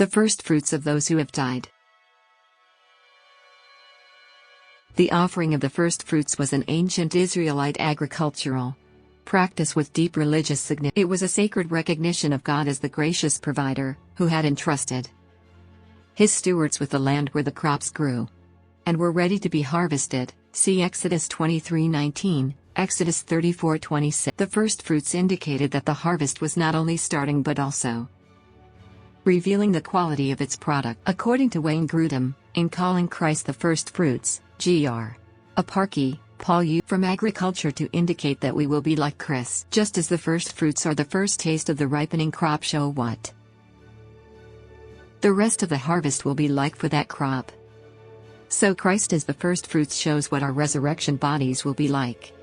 The first fruits of those who have died. The offering of the first fruits was an ancient Israelite agricultural practice with deep religious significance. It was a sacred recognition of God as the gracious provider, who had entrusted his stewards with the land where the crops grew and were ready to be harvested. See Exodus 23:19, Exodus 34:26. The first fruits indicated that the harvest was not only starting but also revealing the quality of its product. According to Wayne Grudem, in calling Christ the first fruits, Gr. Aparki, Paul used from agriculture to indicate that we will be like Chris. Just as the first fruits are the first taste of the ripening crop show what the rest of the harvest will be like for that crop. So Christ as the first fruits shows what our resurrection bodies will be like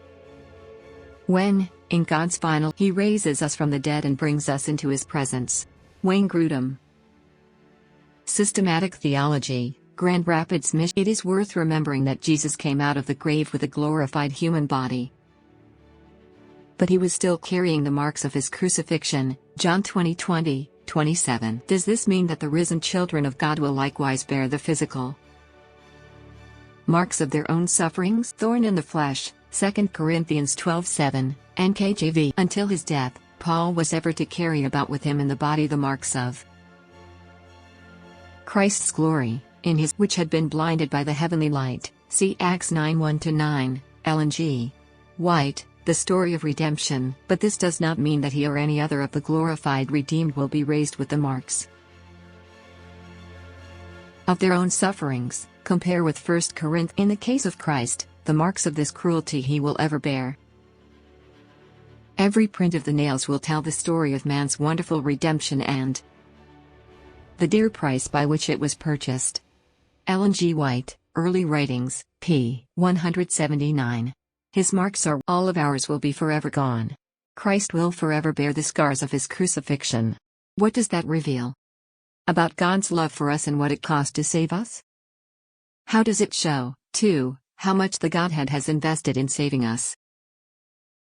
when, in God's final, He raises us from the dead and brings us into His presence. Wayne Grudem. Systematic Theology, Grand Rapids, Michigan. It is worth remembering that Jesus came out of the grave with a glorified human body, but He was still carrying the marks of His crucifixion. John 20:27. Does this mean that the risen children of God will likewise bear the physical marks of their own sufferings? Thorn in the flesh, 2 Corinthians 12:7, NKJV. Until His death, Paul was ever to carry about with him in the body the marks of Christ's glory, in his which had been blinded by the heavenly light. See Acts 9:1-9, Ellen G. White, The Story of Redemption. But this does not mean that he or any other of the glorified redeemed will be raised with the marks of their own sufferings. Compare with 1 Corinthians. In the case of Christ, the marks of this cruelty He will ever bear. Every print of the nails will tell the story of man's wonderful redemption and the dear price by which it was purchased. Ellen G. White, Early Writings, p. 179. His marks are all of ours will be forever gone. Christ will forever bear the scars of His crucifixion. What does that reveal about God's love for us and what it cost to save us? How does it show, too, how much the Godhead has invested in saving us?